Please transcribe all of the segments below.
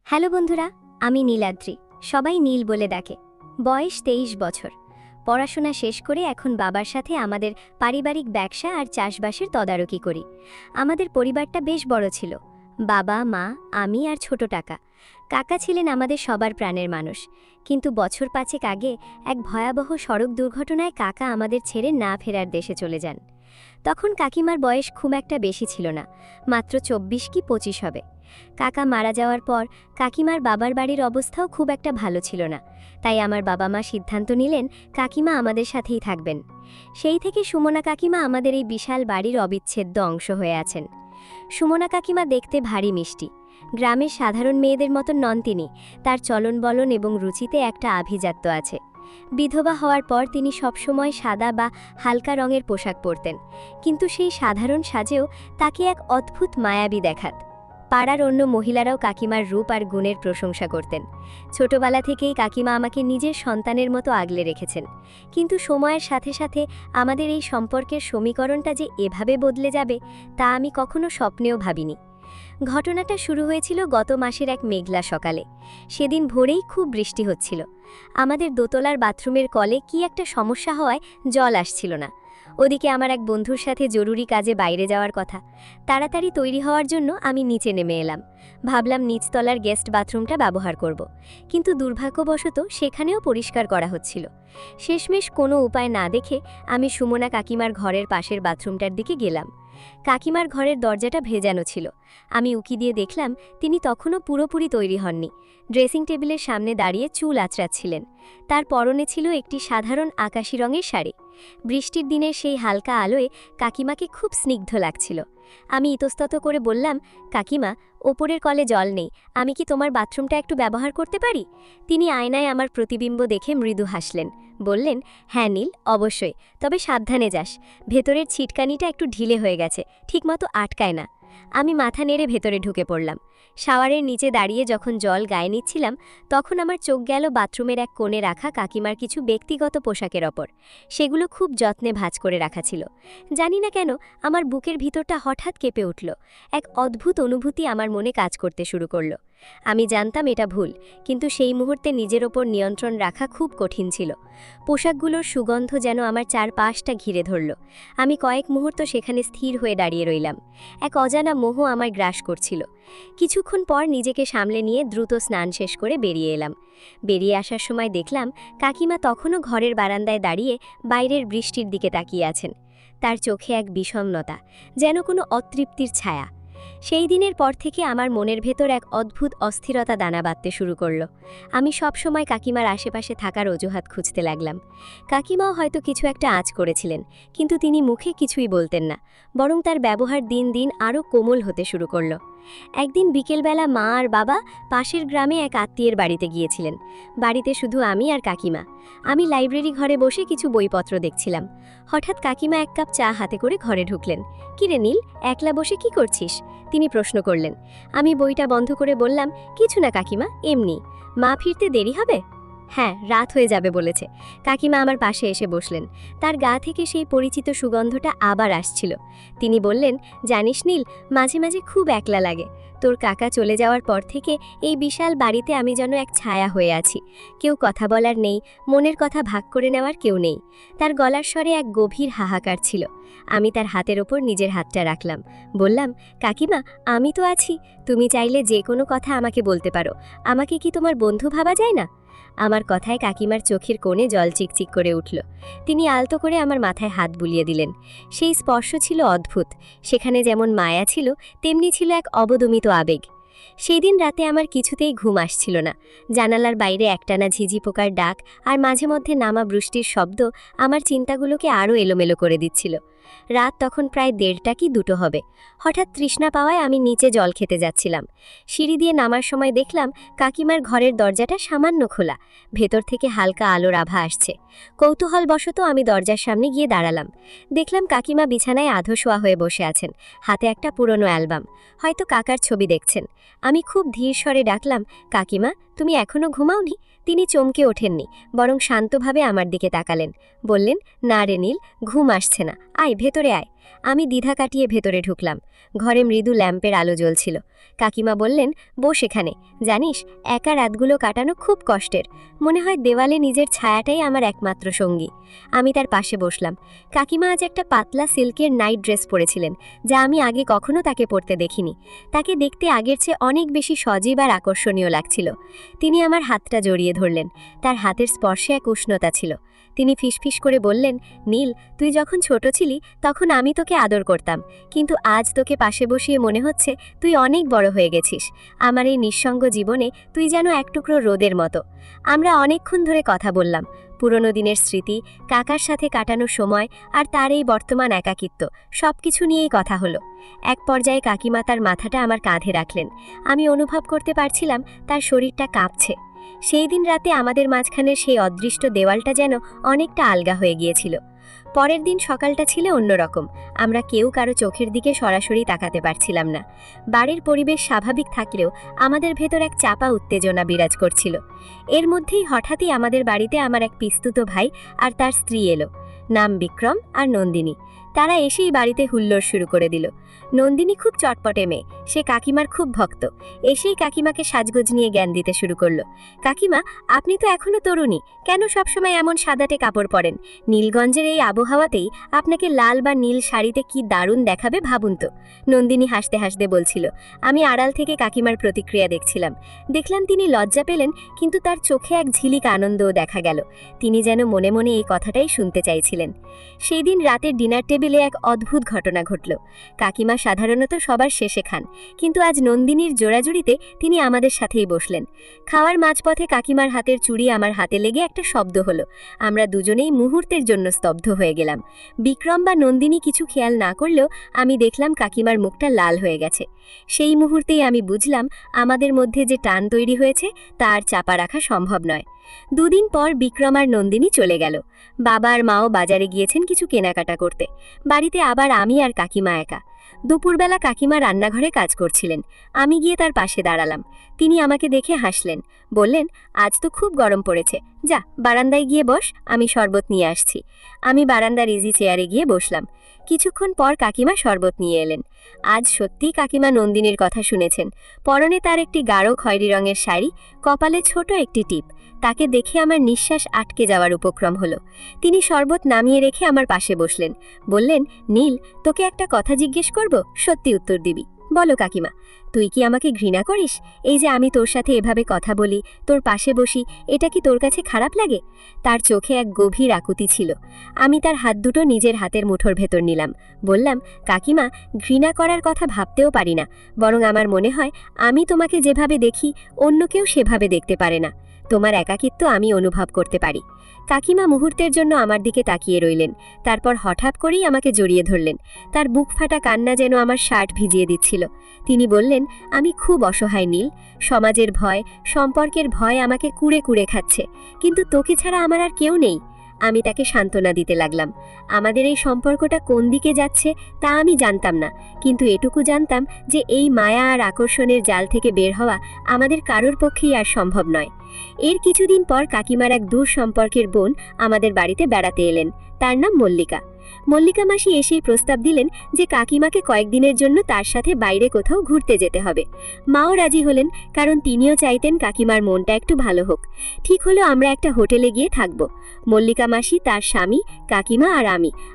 Hello বন্ধুরা, আমি নীলাদ্রি। সবাই নীল বলে ডাকে। বয়স 23 বছর। পড়াশোনা শেষ করে এখন বাবার সাথে আমাদের পারিবারিক ব্যবসা আর চাষবাসের তদারকি করি। আমাদের পরিবারটা বেশ বড় ছিল। বাবা, মা, আমি আর ছোট টাকা। কাকা ছিলেন আমাদের সবার প্রাণের মানুষ। কিন্তু বছর 5 আগে এক ভয়াবহ সড়ক দুর্ঘটনায় কাকা আমাদের ছেড়ে না ফেরার দেশে চলে যান। তখন কাকিমার বয়স খুব একটা বেশি ছিল না, মাত্র 24 কি 25 হবে। কাকা মারা যাওয়ার পর কাকিমার বাবার বাড়ির অবস্থাও খুব একটা ভালো ছিল না। তাই আমার বাবা মা সিদ্ধান্ত নিলেন কাকিমা আমাদের সাথেই থাকবেন। সেই থেকে সুমনা কাকিমা আমাদের এই বিশাল বাড়ির অবিচ্ছেদ্য অংশ হয়ে আছেন। সুমনা কাকিমা দেখতে ভারী মিষ্টি। গ্রামের সাধারণ মেয়েদের মতন নন তিনি। তার চলন বলন এবং রুচিতে একটা আভিজাত্য আছে। বিধবা হওয়ার পর তিনি সবসময় সাদা বা হালকা রঙের পোশাক পরতেন, কিন্তু সেই সাধারণ সাজেও তাকে এক অদ্ভুত মায়াবী দেখাত। পাড়ার অন্য মহিলারাও কাকিমার রূপ আর গুণের প্রশংসা করতেন। ছোটবেলা থেকেই কাকিমা আমাকে নিজের সন্তানের মতো আগলে রেখেছেন। কিন্তু সময়ের সাথে সাথে আমাদের এই সম্পর্কের সমীকরণটা যে এভাবে বদলে যাবে তা আমি কখনো স্বপ্নেও ভাবিনি। ঘটনাটা শুরু হয়েছিল গত মাসের এক মেঘলা সকালে। সেদিন ভোরেই খুব বৃষ্টি হচ্ছিল। আমাদের দোতলার বাথরুমের কলে কি একটা সমস্যা হওয়ায় জল আসছিল না। ওদিকে আমার এক বন্ধুর সাথে জরুরি কাজে বাইরে যাওয়ার কথা। তাড়াতাড়ি তৈরি হওয়ার জন্য আমি নিচে নেমে এলাম। ভাবলাম নিচতলার গেস্ট বাথরুমটা ব্যবহার করব, কিন্তু দুর্ভাগ্যবশত সেখানেও পরিষ্কার করা হচ্ছিল। শেষমেশ কোনো উপায় না দেখে আমি সুমনা কাকিমার ঘরের পাশের বাথরুমটার দিকে গেলাম। কাকিমার ঘরের দরজাটা ভেজানো ছিল। আমি উকি দিয়ে দেখলাম তিনি তখনও পুরোপুরি তৈরি হননি। ড্রেসিং টেবিলের সামনে দাঁড়িয়ে চুল আঁচড়াচ্ছিলেন। তার পরনে ছিল একটি সাধারণ আকাশি রঙের শাড়ি। বৃষ্টির দিনের সেই হালকা আলোয় কাকিমাকে খুব স্নিগ্ধ লাগছিল। আমি ইতস্তত করে বললাম, কাকিমা, ওপরের কলে জল নেই, আমি কি তোমার বাথরুমটা একটু ব্যবহার করতে পারি? তিনি আয়নায় আমার প্রতিবিম্ব দেখে মৃদু হাসলেন। বললেন, হ্যাঁ নীল, অবশ্যই, তবে সাবধানে যাস। ভেতরের ছিটকানিটা একটু ঢিলে হয়ে গেছে, ঠিকমতো আটকায় না। আমি মাথা নেড়ে ভেতরে ঢুকে পড়লাম। শাওয়ারের নিচে দাঁড়িয়ে যখন জল গায়ে নিচ্ছিলাম তখন আমার চোখ গেল বাথরুমের এক কোণে রাখা কাকিমার কিছু ব্যক্তিগত পোশাকের ওপর। সেগুলো খুব যত্নে ভাঁজ করে রাখা ছিল। জানি না কেন আমার বুকের ভিতরটা হঠাৎ কেঁপে উঠল। এক অদ্ভুত অনুভূতি আমার মনে কাজ করতে শুরু করল। আমি জানতাম এটা ভুল, কিন্তু সেই মুহূর্তে নিজের ওপর নিয়ন্ত্রণ রাখা খুব কঠিন ছিল। পোশাকগুলোর সুগন্ধ যেন আমার চারপাশটা ঘিরে ধরল। আমি কয়েক মুহূর্ত সেখানে স্থির হয়ে দাঁড়িয়ে রইলাম। এক অজানা মোহ আমার গ্রাস করছিল। কিছুক্ষণ পর নিজেকে সামলে নিয়ে দ্রুত স্নান শেষ করে বেরিয়ে এলাম। বেরিয়ে আসার সময় দেখলাম কাকিমা তখনও ঘরের বারান্দায় দাঁড়িয়ে বাইরের বৃষ্টির দিকে তাকিয়ে আছেন। তার চোখে এক বিষণ্ণতা, যেন কোনো অতৃপ্তির ছায়া। সেই দিনের পর থেকে আমার মনের ভেতর এক অদ্ভুত অস্থিরতা দানা বাঁধতে শুরু করল। আমি সবসময় কাকিমার আশেপাশে থাকার অজুহাত খুঁজতে লাগলাম। কাকিমাও হয়তো কিছু একটা আঁচ করেছিলেন, কিন্তু তিনি মুখে কিছুই বলতেন না, বরং তার ব্যবহার দিন দিন আরও কোমল হতে শুরু করল। একদিন বিকেলবেলা মা আর বাবা পাশের গ্রামে এক আত্মীয়ের বাড়িতে গিয়েছিলেন। বাড়িতে শুধু আমি আর কাকিমা। আমি লাইব্রেরি ঘরে বসে কিছু বইপত্র দেখছিলাম। হঠাৎ কাকিমা এক কাপ চা হাতে করে ঘরে ঢুকলেন। কিরে নীল, একলা বসে কি করছিস? তিনি প্রশ্ন করলেন। আমি বইটা বন্ধ করে বললাম, কিছু না কাকিমা, এমনি। মা ফিরতে দেরি হবে? হ্যাঁ, রাত হয়ে যাবে বলেছে। কাকিমা আমার পাশে এসে বসলেন। তার গা থেকে সেই পরিচিত সুগন্ধটা আবার আসছিল। তিনি বললেন, জানিস নীল, মাঝে মাঝে খুব একলা লাগে। তোর কাকা চলে যাওয়ার পর থেকে এই বিশাল বাড়িতে আমি যেন এক ছায়া হয়ে আছি। কেউ কথা বলার নেই, মনের কথা ভাগ করে নেওয়ার কেউ নেই। তার গলার স্বরে এক গভীর হাহাকার ছিল। আমি তার হাতের ওপর নিজের হাতটা রাখলাম। বললাম, কাকিমা, আমি তো আছি। তুমি চাইলে যে কোনো কথা আমাকে বলতে পারো। আমাকে কি তোমার বন্ধু ভাবা যায় না? আমার কথায় কাকিমার চোখের কোণে জল চিকচিক করে উঠল। তিনি আলতো করে আমার মাথায় হাত বুলিয়ে দিলেন। সেই স্পর্শ ছিল অদ্ভুত। সেখানে যেমন মায়া ছিল, তেমনি ছিল এক অবদমিত আবেগ। সেই দিন রাতে আমার কিছুতেই ঘুম আসছিল না। জানালার বাইরে একটানা ঝিঝি পোকার ডাক আর মাঝে মধ্যে নামা বৃষ্টির শব্দ আমার চিন্তাগুলোকে আরও এলোমেলো করে দিচ্ছিল। রাত তখন প্রায় 1:30 কি 2 হবে। হঠাৎ তৃষ্ণা পাওয়ায় আমি নিচে জল খেতে যাচ্ছিলাম। সিঁড়ি দিয়ে নামার সময় দেখলাম কাকিমার ঘরের দরজাটা সামান্য খোলা। ভেতর থেকে হালকা আলোর আভা আসছে। কৌতূহলবশত আমি দরজার সামনে গিয়ে দাঁড়ালাম। দেখলাম কাকিমা বিছানায় আধো শোয়া হয়ে বসে আছেন, হাতে একটা পুরনো অ্যালবাম। হয়তো কাকার ছবি দেখছেন। আমি খুব ধীর স্বরে ডাকলাম, কাকিমা, তুমি এখনো ঘুমাওনি? তিনি চমকে ওঠেননি, বরং শান্তভাবে আমার দিকে তাকালেন। বললেন, না রে নীল, ঘুম আসছে না, আয় ভেতরে আয়। আমি দ্বিধা কাটিয়ে ভেতরে ঢুকলাম। ঘরে মৃদু ল্যাম্পের আলো জ্বলছিল। কাকিমা বললেন, বস এখানে। জানিস, একা রাতগুলো কাটানো খুব কষ্টের। মনে হয় দেওয়ালে নিজের ছায়াটাই আমার একমাত্র সঙ্গী। আমি তার পাশে বসলাম। কাকিমা আজ একটা পাতলা সিল্কের নাইট ড্রেস পরেছিলেন, যা আমি আগে কখনো তাকে পরতে দেখিনি। তাকে দেখতে আগের চেয়ে অনেক বেশি সজীব আর আকর্ষণীয় লাগছিল। তিনি আমার হাতটা জড়িয়ে ধরলেন। তার হাতের স্পর্শে এক উষ্ণতা ছিল। তিনি ফিসফিস করে বললেন, নীল, তুই যখন ছোট ছিলি তখন আমি তোকে আদর করতাম, কিন্তু আজ তোকে পাশে বসিয়ে মনে হচ্ছে তুই অনেক বড় হয়ে গেছিস। আমার এই নিঃসঙ্গ জীবনে তুই যেন এক টুকরো রোদের মতো। আমরা অনেকক্ষণ ধরে কথা বললাম। পুরনো দিনের স্মৃতি, কাকার সাথে কাটানো সময় আর তার এই বর্তমান একাকিত্ব, সবকিছু নিয়েই কথা হলো। এক পর্যায়ে কাকিমা তার মাথাটা আমার কাঁধে রাখলেন। আমি অনুভব করতে পারছিলাম তার শরীরটা কাঁপছে। সেই দিন রাতে আমাদের মাঝখানের সেই অদৃষ্ট দেওয়ালটা যেন অনেকটা আলগা হয়ে গিয়েছিল। পরের দিন সকালটা ছিল অন্যরকম। আমরা কেউ কারো চোখের দিকে সরাসরি তাকাতে পারছিলাম না। বাড়ির পরিবেশ স্বাভাবিক থাকলেও আমাদের ভেতর এক চাপা উত্তেজনা বিরাজ করছিল। এর মধ্যেই হঠাৎই আমাদের বাড়িতে আমার এক পিস্তুত ভাই আর তার স্ত্রী এলো। নাম বিক্রম আর নন্দিনী। তারা এসেই বাড়িতে হুল্লোড় শুরু করে দিল। নন্দিনী খুব চটপটে মেয়ে, সে কাকিমার খুব ভক্ত। এসেই কাকিমাকে সাজগোজ নিয়ে জ্ঞান দিতে শুরু করলো। কাকিমা, আপনি তো এখনো তরুণী, কেন সবসময় এমন সাদাটে কাপড় পরেন? নীলগঞ্জের এই আবহাওয়াতেই আপনাকে লাল বা নীল শাড়িতে কি দারুণ দেখাবে ভাবুন তো। নন্দিনী হাসতে হাসতে বলছিল। আমি আড়াল থেকে কাকিমার প্রতিক্রিয়া দেখছিলাম। দেখলাম তিনি লজ্জা পেলেন, কিন্তু তার চোখে এক ঝিলিক আনন্দও দেখা গেল। তিনি যেন মনে মনে এই কথাটাই শুনতে চাইছিলেন। সেই দিন রাতের ডিনার টেবিলে এক অদ্ভুত ঘটনা ঘটল। কাকিমা সাধারণত সবার শেষে খান, কিন্তু আজ নন্দিনীর জোড়াজুড়িতে তিনি আমাদের সাথেই বসলেন। খাওয়ার মাঝপথে কাকিমার হাতের চুড়ি আমার হাতে লেগে একটা শব্দ হলো। আমরা দুজনেই মুহূর্তের জন্য স্তব্ধ হয়ে গেলাম। বিক্রম বা নন্দিনী কিছু খেয়াল না করলেও আমি দেখলাম কাকিমার মুখটা লাল হয়ে গেছে। সেই মুহূর্তেই আমি বুঝলাম আমাদের মধ্যে যে টান তৈরি হয়েছে তা আর চাপা রাখা সম্ভব নয়। দুদিন পর বিক্রম আর নন্দিনী চলে গেল। বাবা আর মাও বাজারে গিয়েছেন কিছু কেনাকাটা করতে। বাড়িতে আবার আমি আর কাকিমা একা। দুপুরবেলা কাকিমা রান্নাঘরে কাজ করছিলেন। আমি গিয়ে তার পাশে দাঁড়ালাম। তিনি আমাকে দেখে হাসলেন। বললেন, আজ তো খুব গরম পড়েছে, যা বারান্দায় গিয়ে বস, আমি শরবত নিয়ে আসছি। আমি বারান্দার ইজি চেয়ারে গিয়ে বসলাম। কিছুক্ষণ পর কাকিমা শরবত নিয়ে এলেন। আজ সত্যিই কাকিমা নন্দিনীর কথা শুনেছেন। পরনে তার একটি গাঢ় খয়েরি রঙের শাড়ি, কপালে ছোট একটি টিপ। তাকে দেখে আমার নিঃশ্বাস আটকে যাওয়ার উপক্রম হলো। তিনি শরবত নামিয়ে রেখে আমার পাশে বসলেন। বললেন, নীল, তোকে একটা কথা জিজ্ঞেস করব, সত্যি উত্তর দিবি। বলো কাকিমা, তুই কি আমাকে ঘৃণা করিস? এই যে আমি তোর সাথে এভাবে কথা বলি, তোর পাশে বসি, এটা কি তোর কাছে খারাপ লাগে? তার চোখে এক গভীর আকুতি ছিল। আমি তার হাত দুটো নিজের হাতের মুঠোর ভেতর নিলাম। বললাম, কাকিমা, ঘৃণা করার কথা ভাবতেও পারি না। বরং আমার মনে হয় আমি তোমাকে যেভাবে দেখি অন্য কেউ সেভাবে দেখতে পারে না। তোমার একাকিত্ব আমি অনুভব করতে পারি। কাকিমা মুহূর্তের জন্য আমার দিকে তাকিয়ে রইলেন। তারপর হঠাৎ করেই আমাকে জড়িয়ে ধরলেন। তার বুক ফাটা কান্না যেন আমার শার্ট ভিজিয়ে দিচ্ছিল। তিনি বললেন, আমি খুব অসহায় নীল। সমাজের ভয়, সম্পর্কের ভয় আমাকে কুড়ে কুড়ে খাচ্ছে, কিন্তু তোকে ছাড়া আমার আর কেউ নেই। আমি তাকে সান্ত্বনা দিতে লাগলাম। আমাদের এই সম্পর্কটা কোন দিকে যাচ্ছে তা আমি জানতাম না, কিন্তু এটুকু জানতাম যে এই মায়া আর আকর্ষণের জাল থেকে বের হওয়া আমাদের কারোর পক্ষেই আর সম্ভব নয়। এর কিছুদিন পর কাকিমার এক দূর সম্পর্কের বোন আমাদের বাড়িতে বেড়াতে এলেন। তার নাম মল্লিকা। মল্লিকা মাসি এসেই প্রস্তাব দিলেন যে কাকিমাকে কয়েকদিনের জন্য তার সাথে বাইরে কোথাও ঘুরতে যেতে হবে। মাও রাজি হলেন, কারণ তিনিও চাইতেন কাকিমার মনটা একটু ভালো হোক। ঠিক হলো আমরা একটা হোটেলে গিয়ে থাকব। মল্লিকা মাসি, তার স্বামী, কাকিমা আর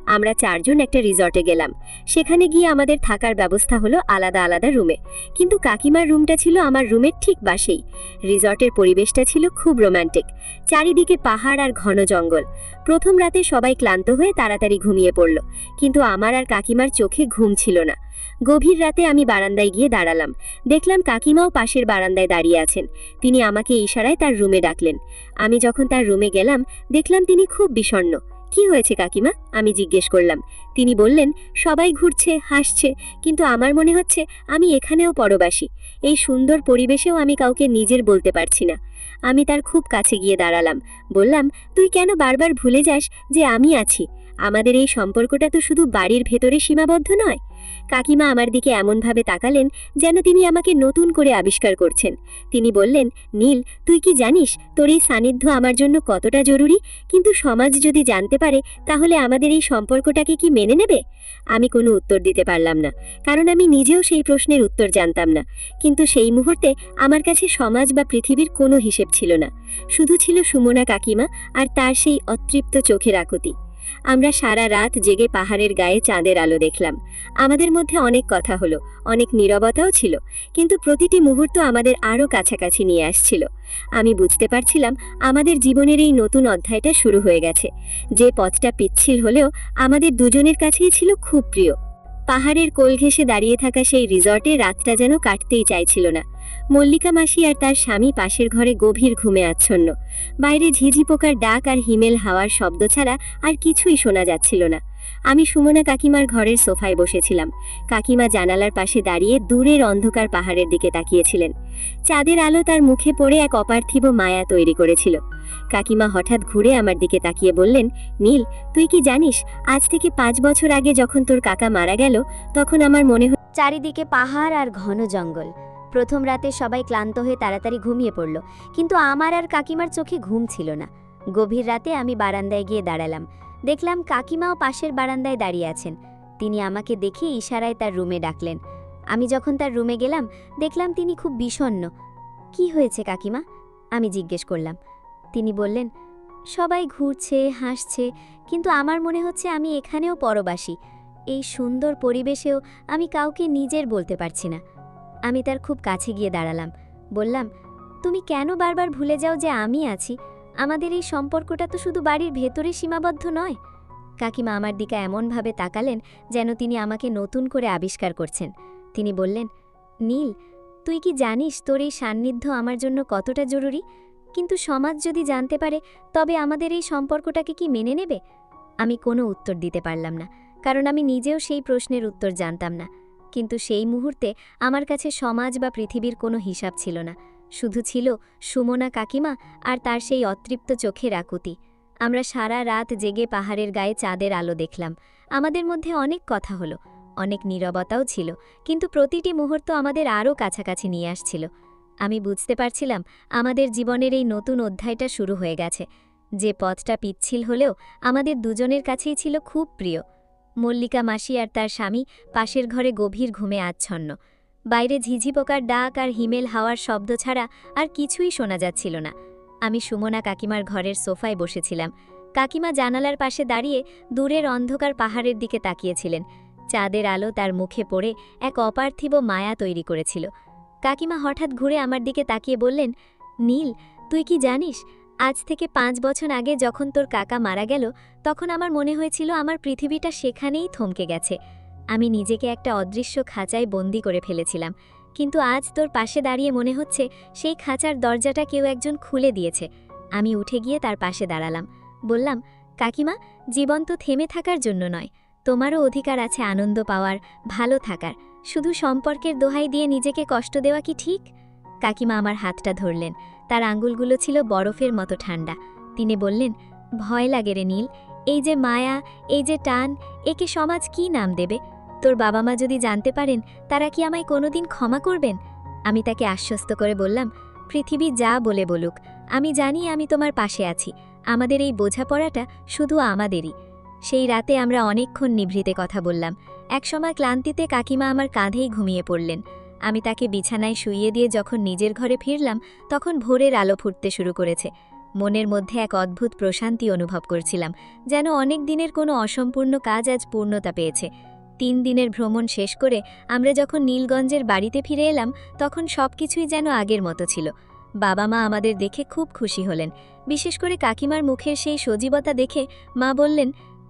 আমরা চারজন একটা রিসর্টে গেলাম। সেখানে গিয়ে আমাদের থাকার ব্যবস্থা হলো আলাদা আলাদা রুমে, কিন্তু কাকিমার রুমটা ছিল আমার রুমের ঠিক পাশেই। রিসর্টের পরিবেশটা ছিল খুব রোমান্টিক। চারিদিকে পাহাড় আর ঘন জঙ্গল। প্রথম রাতে সবাই ক্লান্ত হয়ে তাড়াতাড়ি ঘুমিয়ে পড়ল, কিন্তু আমার আর কাকিমার চোখে ঘুম ছিল না। গভীর রাতে আমি বারান্দায় গিয়ে দাঁড়ালাম। দেখলাম কাকিমাও পাশের বারান্দায় দাঁড়িয়ে আছেন। তিনি আমাকে ইশারায় তার রুমে ডাকলেন। আমি যখন তার রুমে গেলাম, দেখলাম তিনি খুব বিষণ্ণ। কি হয়েছে কাকিমা? আমি জিজ্ঞেস করলাম। তিনি বললেন, সবাই ঘুরছে, হাসছে, কিন্তু আমার মনে হচ্ছে আমি এখানেও পরবাসী। এই সুন্দর পরিবেশেও আমি কাউকে নিজের বলতে পারছি না। আমি তার খুব কাছে গিয়ে দাঁড়ালাম। বললাম, তুই কেন বারবার ভুলে যাস যে আমি আছি? আমাদের এই সম্পর্কটা তো শুধু বাড়ির ভেতরে সীমাবদ্ধ নয়। কাকিমা আমার দিকে এমনভাবে তাকালেন যেন তিনি আমাকে নতুন করে আবিষ্কার করছেন। তিনি বললেন, নীল, তুই কি জানিস তোর এই সান্নিধ্য আমার জন্য কতটা জরুরি? কিন্তু সমাজ যদি জানতে পারে তাহলে আমাদের এই সম্পর্কটাকে কি মেনে নেবে? আমি কোনো উত্তর দিতে পারলাম না, কারণ আমি নিজেও সেই প্রশ্নের উত্তর জানতাম না। কিন্তু সেই মুহূর্তে আমার কাছে সমাজ বা পৃথিবীর কোনো হিসেব ছিল না। শুধু ছিল সুমনা কাকিমা আর তার সেই অতৃপ্ত চোখের আকুতি। আমরা সারা রাত জেগে পাহাড়ের গায়ে চাঁদের আলো দেখলাম। আমাদের মধ্যে অনেক কথা হলো, অনেক নীরবতাও ছিল, কিন্তু প্রতিটি মুহূর্ত আমাদের আরও কাছাকাছি নিয়ে আসছিল। আমি বুঝতে পারছিলাম আমাদের জীবনের এই নতুন অধ্যায়টা শুরু হয়ে গেছে। যে পথটা পিচ্ছিল হলেও আমাদের দুজনের কাছেই ছিল খুব প্রিয়। পাহাড়ের কোল ঘেঁষে দাঁড়িয়ে থাকা সেই রিসর্টে রাতটা যেন কাটতেই চাইছিল না। মল্লিকা মাসি আর তার স্বামী পাশের ঘরে গভীর ঘুমে আচ্ছন্ন। বাইরে ঝিঝি পোকার ডাক আর হিমেল হাওয়ার শব্দ ছাড়া আর কিছুই শোনা যাচ্ছিল না। আমি সুমনা কাকিমার ঘরের সোফায় বসেছিলাম। কাকিমা জানালার পাশে দাঁড়িয়ে দূরের অন্ধকার পাহাড়ের দিকে তাকিয়েছিলেন। চাঁদের আলো তার মুখে পড়ে এক অপার্থিব মায়া তৈরি করেছিল। কাকিমা হঠাৎ ঘুরে আমার দিকে তাকিয়ে বললেন, নীল, তুই কি জানিস আজ থেকে 5 বছর আগে যখন তোর কাকা মারা গেল তখন আমার মনে হয় চারিদিকে পাহাড় আর ঘন জঙ্গল। প্রথম রাতে সবাই ক্লান্ত হয়ে তাড়াতাড়ি ঘুমিয়ে পড়ল, কিন্তু আমার আর কাকিমার চোখে ঘুম ছিল না। গভীর রাতে আমি বারান্দায় গিয়ে দাঁড়ালাম। দেখলাম কাকিমাও পাশের বারান্দায় দাঁড়িয়ে আছেন। তিনি আমাকে দেখে ইশারায় তার রুমে ডাকলেন। আমি যখন তার রুমে গেলাম দেখলাম তিনি খুব বিষণ্ণ। কি হয়েছে কাকিমা? আমি জিজ্ঞেস করলাম। তিনি বললেন, সবাই ঘুরছে, হাসছে, কিন্তু আমার মনে হচ্ছে আমি এখানেও পরবাসী। এই সুন্দর পরিবেশেও আমি কাউকে নিজের বলতে পারছি না। আমি তার খুব কাছে গিয়ে দাঁড়ালাম। বললাম, তুমি কেন বারবার ভুলে যাও যে আমি আছি? আমাদের এই সম্পর্কটা তো শুধু বাড়ির ভেতরে সীমাবদ্ধ নয়। কাকিমা আমার দিকে এমনভাবে তাকালেন যেন তিনি আমাকে নতুন করে আবিষ্কার করছেন। তিনি বললেন, নীল, তুই কি জানিস তোর এই সান্নিধ্য আমার জন্য কতটা জরুরি? কিন্তু সমাজ যদি জানতে পারে তবে আমাদের এই সম্পর্কটাকে কি মেনে নেবে? আমি কোনো উত্তর দিতে পারলাম না, কারণ আমি নিজেও সেই প্রশ্নের উত্তর জানতাম না। কিন্তু সেই মুহূর্তে আমার কাছে সমাজ বা পৃথিবীর কোনো হিসাব ছিল না। শুধু ছিল সুমনা কাকিমা আর তার সেই অতৃপ্ত চোখের আকুতি। আমরা সারা রাত জেগে পাহাড়ের গায়ে চাঁদের আলো দেখলাম। আমাদের মধ্যে অনেক কথা হলো, অনেক নীরবতাও ছিল, কিন্তু প্রতিটি মুহূর্ত আমাদের আরও কাছাকাছি নিয়ে আসছিল। আমি বুঝতে পারছিলাম আমাদের জীবনের এই নতুন অধ্যায়টা শুরু হয়ে গেছে। যে পথটা পিচ্ছিল হলেও আমাদের দুজনের কাছেই ছিল খুব প্রিয়। মল্লিকা মাসি আর তার স্বামী পাশের ঘরে গভীর ঘুমে আচ্ছন্ন। বাইরে ঝিঝি পোকার ডাক আর হিমেল হাওয়ার শব্দ ছাড়া আর কিছুই শোনা যাচ্ছিল না। আমি সুমনা কাকিমার ঘরের সোফায় বসেছিলাম। কাকিমা জানালার পাশে দাঁড়িয়ে দূরের অন্ধকার পাহাড়ের দিকে তাকিয়েছিলেন। চাঁদের আলো তার মুখে পড়ে এক অপার্থিব মায়া তৈরি করেছিল। কাকিমা হঠাৎ ঘুরে আমার দিকে তাকিয়ে বললেন, নীল, তুই কি জানিস আজ থেকে 5 বছর আগে যখন তোর কাকা মারা গেল তখন আমার মনে হয়েছিল আমার পৃথিবীটা সেখানেই থমকে গেছে। আমি নিজেকে একটা অদৃশ্য খাঁচায় বন্দি করে ফেলেছিলাম, কিন্তু আজ তোর পাশে দাঁড়িয়ে মনে হচ্ছে সেই খাঁচার দরজাটা কেউ একজন খুলে দিয়েছে। আমি উঠে গিয়ে তার পাশে দাঁড়ালাম। বললাম, কাকিমা, জীবন তো থেমে থাকার জন্য নয়। তোমারও অধিকার আছে আনন্দ পাওয়ার, ভালো থাকার। শুধু সম্পর্কের দোহাই দিয়ে নিজেকে কষ্ট দেওয়া কি ঠিক? কাকিমা আমার হাতটা ধরলেন। তার আঙ্গুলগুলো ছিল বরফের মতো ঠান্ডা। তিনি বললেন, ভয় লাগে রে নীল, এই যে মায়া, এই যে টান, একে সমাজ কি নাম দেবে? তোর বাবা মা যদি জানতে পারেন তারা কি আমায় কোনোদিন ক্ষমা করবেন? আমি তাকে আশ্বস্ত করে বললাম, পৃথিবী যা বলে বলুক, আমি জানি আমি তোমার পাশে আছি। আমাদের এই বোঝাপড়াটা শুধু আমাদেরই। সেই রাতে আমরা অনেকক্ষণ নিভৃতে কথা বললাম। একসময় ক্লান্তিতে কাকিমা আমার কাঁধেই ঘুমিয়ে পড়লেন। আমি তাকে বিছানায় শুইয়ে দিয়ে যখন নিজের ঘরে ফিরলাম তখন ভোরের আলো ফুটতে শুরু করেছে। মনের মধ্যে এক অদ্ভুত প্রশান্তি অনুভব করছিলাম, যেন অনেক দিনের কোনো অসম্পূর্ণ কাজ আজ পূর্ণতা পেয়েছে। 3 দিনের ভ্রমণ শেষ করে আমরা যখন নীলগঞ্জের বাড়িতে ফিরে এলাম তখন সবকিছুই যেন আগের মতো ছিল। বাবা মা আমাদের দেখে খুব খুশি হলেন। বিশেষ করে কাকিমার মুখের সেই সজীবতা দেখে মা বললেন,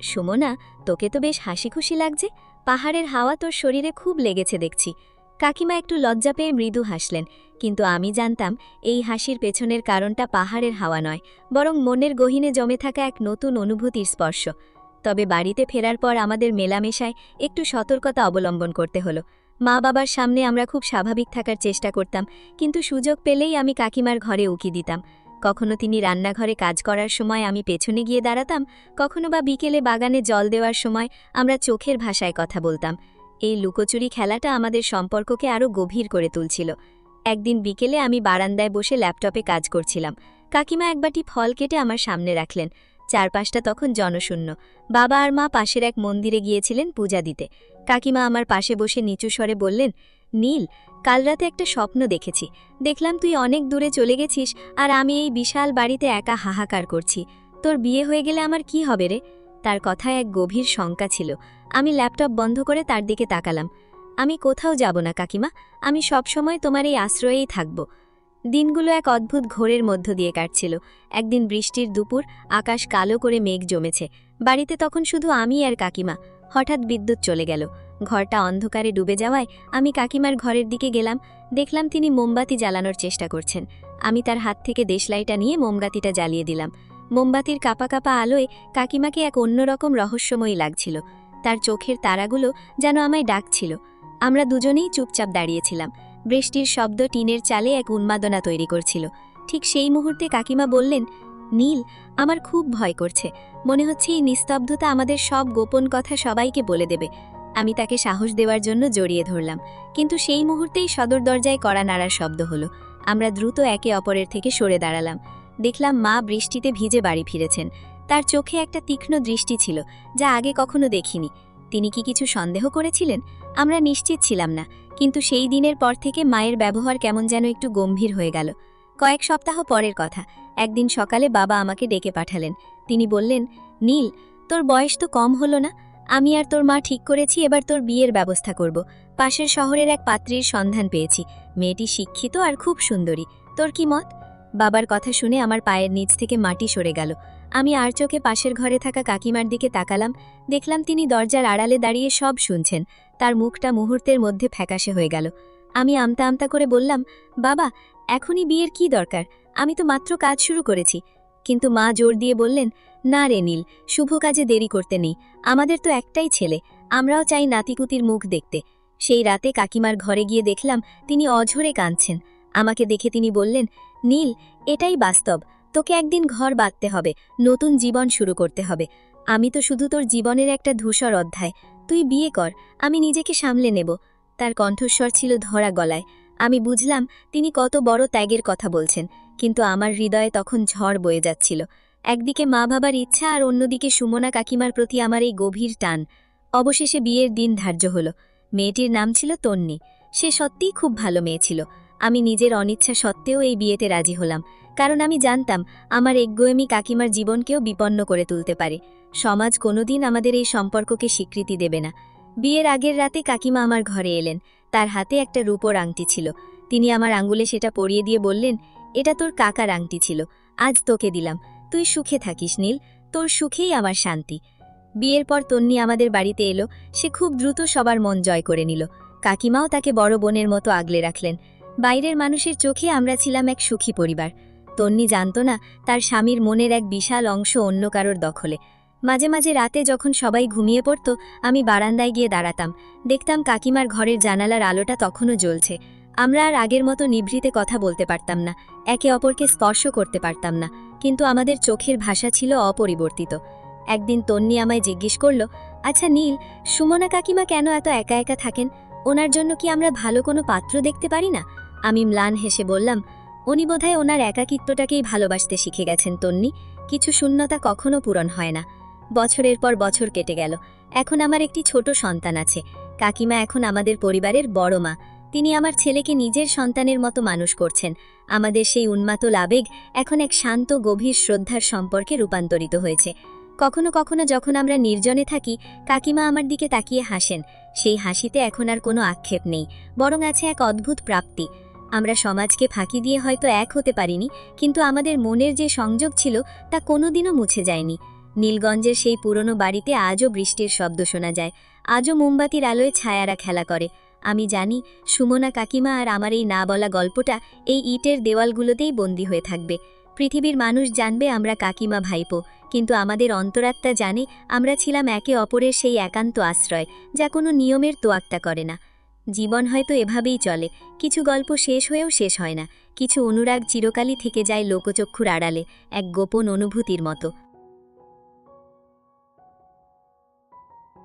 সুমনা, তোকে তো বেশ হাসি খুশি লাগছে। পাহাড়ের হাওয়া তোর শরীরে খুব লেগেছে দেখছি। কাকিমা একটু লজ্জা পেয়ে মৃদু হাসলেন, কিন্তু আমি জানতাম এই হাসির পেছনের কারণটা পাহাড়ের হাওয়া নয়, বরং মনের গহীনে জমে থাকা এক নতুন অনুভূতির স্পর্শ। তবে বাড়িতে ফেরার পর আমাদের মেলামেশায় একটু সতর্কতা অবলম্বন করতে হলো। মা বাবার সামনে আমরা খুব স্বাভাবিক থাকার চেষ্টা করতাম, কিন্তু সুযোগ পেলেই আমি কাকিমার ঘরে উকি দিতাম। কখনো তিনি রান্নাঘরে কাজ করার সময় আমি পেছনে গিয়ে দাঁড়াতাম, কখনো বা বিকেলে বাগানে জল দেওয়ার সময় আমরা চোখের ভাষায় কথা বলতাম। এই লুকোচুরি খেলাটা আমাদের সম্পর্ককে আরও গভীর করে তুলছিল। একদিন বিকেলে আমি বারান্দায় বসে ল্যাপটপে কাজ করছিলাম। কাকিমা এক বাটি ফল কেটে আমার সামনে রাখলেন। চারপাশটা তখন জনশূন্য। বাবা আর মা পাশের এক মন্দিরে গিয়েছিলেন পূজা দিতে। কাকিমা আমার পাশে বসে নিচু স্বরে বললেন, নীল, কাল রাতে একটা স্বপ্ন দেখেছি। দেখলাম তুই অনেক দূরে চলে গেছিস আর আমি এই বিশাল বাড়িতে একা হাহাকার করছি। তোর বিয়ে হয়ে গেলে আমার কি হবে রে? তার কথায় এক গভীর শঙ্কা ছিল। আমি ল্যাপটপ বন্ধ করে তার দিকে তাকালাম। আমি কোথাও যাব না কাকিমা, আমি সবসময় তোমার এই আশ্রয়েই থাকব। দিনগুলো এক অদ্ভুত ঘোরের মধ্য দিয়ে কাটছিল। একদিন বৃষ্টির দুপুর, আকাশ কালো করে মেঘ জমেছে। বাড়িতে তখন শুধু আমি আর কাকিমা। হঠাৎ বিদ্যুৎ চলে গেল। ঘরটা অন্ধকারে ডুবে যাওয়ায় আমি কাকিমার ঘরের দিকে গেলাম। দেখলাম তিনি মোমবাতি জ্বালানোর চেষ্টা করছেন। আমি তার হাত থেকে দেশলাইটা নিয়ে মোমবাতিটা জ্বালিয়ে দিলাম। মোমবাতির কাপা কাপা আলোয় কাকিমাকে এক অন্যরকম রহস্যময়ী লাগছিল। তার চোখের তারাগুলো যেন আমায় ডাকছিল। আমরা দুজনেই চুপচাপ দাঁড়িয়েছিলাম। বৃষ্টির শব্দ টিনের চালে এক উন্মাদনা তৈরি করছিল। ঠিক সেই মুহূর্তে কাকিমা বললেন, নীল, আমার খুব ভয় করছে। মনে হচ্ছে এই নিস্তব্ধতা আমাদের সব গোপন কথা সবাইকে বলে দেবে। আমি তাকে সাহস দেওয়ার জন্য জড়িয়ে ধরলাম, কিন্তু সেই মুহূর্তেই সদর দরজায় কড়া নাড়ার শব্দ হলো। আমরা দ্রুত একে অপরের থেকে সরে দাঁড়ালাম। দেখলাম মা বৃষ্টিতে ভিজে বাড়ি ফিরেছেন। তার চোখে একটা তীক্ষ্ণ দৃষ্টি ছিল, যা আগে কখনো দেখিনি। তিনি কি কিছু সন্দেহ করেছিলেন? আমরা নিশ্চিত ছিলাম না, কিন্তু সেই দিনের পর থেকে মায়ের ব্যবহার কেমন যেন একটু গম্ভীর হয়ে গেল। কয়েক সপ্তাহ পরের কথা, একদিন সকালে বাবা আমাকে ডেকে পাঠালেন। তিনি বললেন, নীল, তোর বয়স তো কম হলো না। আমি আর তোর মা ঠিক করেছি এবার তোর বিয়ের ব্যবস্থা করব। পাশের শহরের এক পাত্রীর সন্ধান পেয়েছি। মেয়েটি শিক্ষিত আর খুব সুন্দরী। তোর কি মত? বাবার কথা শুনে আমার পায়ের নিচ থেকে মাটি সরে গেল। আমি আর চোখে পাশের ঘরে থাকা কাকিমার দিকে তাকালাম। দেখলাম তিনি দরজার আড়ালে দাঁড়িয়ে সব শুনছেন। তার মুখটা মুহূর্তের মধ্যে ফ্যাকাশে হয়ে গেল। আমি আমতা আমতা করে বললাম, বাবা, এখনই বিয়ের কি দরকার? আমি তো মাত্র কাজ শুরু করেছি। কিন্তু মা জোর দিয়ে বললেন, না রে নীল, শুভ কাজে দেরি করতে নেই। আমাদের তো একটাই ছেলে, আমরাও চাই নাতিকুতির মুখ দেখতে। সেই রাতে কাকিমার ঘরে গিয়ে দেখলাম তিনি অঝরে কাঁদছেন। আমাকে দেখে তিনি বললেন, নীল, এটাই বাস্তব। তোকে একদিন ঘর বাঁধতে হবে, নতুন জীবন শুরু করতে হবে। আমি তো শুধু তোর জীবনের একটা ধূসর অধ্যায়। তুই বিয়ে কর, আমি নিজেকে সামলে নেব। তার কণ্ঠস্বর ছিল ধরা গলায়। আমি বুঝলাম তিনি কত বড় ত্যাগের কথা বলছেন, কিন্তু আমার হৃদয়ে তখন ঝড় বয়ে যাচ্ছিল। একদিকে মা বাবার ইচ্ছা আর অন্যদিকে সুমনা কাকিমার প্রতি আমার এই গভীর টান। অবশেষে বিয়ের দিন ধার্য হলো। মেয়েটির নাম ছিল তন্নি। সে সত্যিই খুব ভালো মেয়ে ছিল। আমি নিজের অনিচ্ছা সত্ত্বেও এই বিয়েতে রাজি হলাম, কারণ আমি জানতাম আমার একগুঁয়েমি কাকিমার জীবনকেও বিপন্ন করে তুলতে পারে। সমাজ কোনোদিন আমাদের এই সম্পর্ককে স্বীকৃতি দেবে না। বিয়ের আগের রাতে কাকিমা আমার ঘরে এলেন। তার হাতে একটা রূপোর আংটি ছিল। তিনি আমার আঙ্গুলে সেটা পরিয়ে দিয়ে বললেন, এটা তোর কাকার আংটি ছিল, আজ তোকে দিলাম। তুই সুখে থাকিস নীল, তোর সুখেই আমার শান্তি। বিয়ের পর তন্নি আমাদের বাড়িতে এলো। সে খুব দ্রুত সবার মন জয় করে নিল। কাকিমাও তাকে বড় বোনের মতো আগলে রাখলেন। বাইরের মানুষের চোখে আমরা ছিলাম এক সুখী পরিবার। তন্নি জানত না তার স্বামীর মনের এক বিশাল অংশ অন্য কারোর দখলে। মাঝে মাঝে রাতে যখন সবাই ঘুমিয়ে পড়ত, আমি বারান্দায় গিয়ে দাঁড়াতাম। দেখতাম কাকিমার ঘরের জানালার আলোটা তখনও জ্বলছে। আমরা আর আগের মতো নিভৃতে কথা বলতে পারতাম না, একে অপরকে স্পর্শ করতে পারতাম না, কিন্তু আমাদের চোখের ভাষা ছিল অপরিবর্তিত। একদিন তন্নি আমায় জিজ্ঞেস করল, আচ্ছা নীল, সুমনা কাকিমা কেন এত একা একা থাকেন? ওনার জন্য কি আমরা ভালো কোনো পাত্র দেখতে পারি না? আমি ম্লান হেসে বললাম, উনি বোধহয় ওনার একাকিত্বটাকেই ভালোবাসতে শিখে গেছেন তন্নি। কিছু শূন্যতা কখনো পূরণ হয় না। বছরের পর বছর কেটে গেল। এখন আমার একটি ছোট সন্তান আছে। কাকিমা এখন আমাদের পরিবারের বড় মা। তিনি আমার ছেলেকে নিজের সন্তানের মতো মানুষ করছেন। আমাদের সেই উন্মাতল আবেগ এখন এক শান্ত গভীর শ্রদ্ধার সম্পর্কে রূপান্তরিত হয়েছে। কখনো কখনো যখন আমরা নির্জনে থাকি, কাকিমা আমার দিকে তাকিয়ে হাসেন। সেই হাসিতে এখন আর কোনো আক্ষেপ নেই, বরং আছে এক অদ্ভুত প্রাপ্তি। আমরা সমাজকে ফাঁকি দিয়ে হয়তো এক হতে পারিনি, কিন্তু আমাদের মনের যে সংযোগ ছিল তা কোনোদিনও মুছে যায়নি। নীলগঞ্জের সেই পুরনো বাড়িতে আজও বৃষ্টির শব্দ শোনা যায়। আজও মোমবাতির আলোয় ছায়ারা খেলা করে। আমি জানি সুমনা কাকিমা আর আমার এই না বলা গল্পটা এই ইটের দেওয়ালগুলোতেই বন্দী হয়ে থাকবে। পৃথিবীর মানুষ জানবে আমরা কাকিমা ভাইপো, কিন্তু আমাদের অন্তরাত্মা জানে আমরা ছিলাম একে অপরের সেই একান্ত আশ্রয়, যা কোনো নিয়মের তোয়াক্কা করে না। জীবন হয়তো এভাবেই চলে। কিছু গল্প শেষ হয়েও শেষ হয় না, কিছু অনুরাগ চিরকালই থেকে যায় লোকচক্ষুর আড়ালে, এক গোপন অনুভূতির মতো।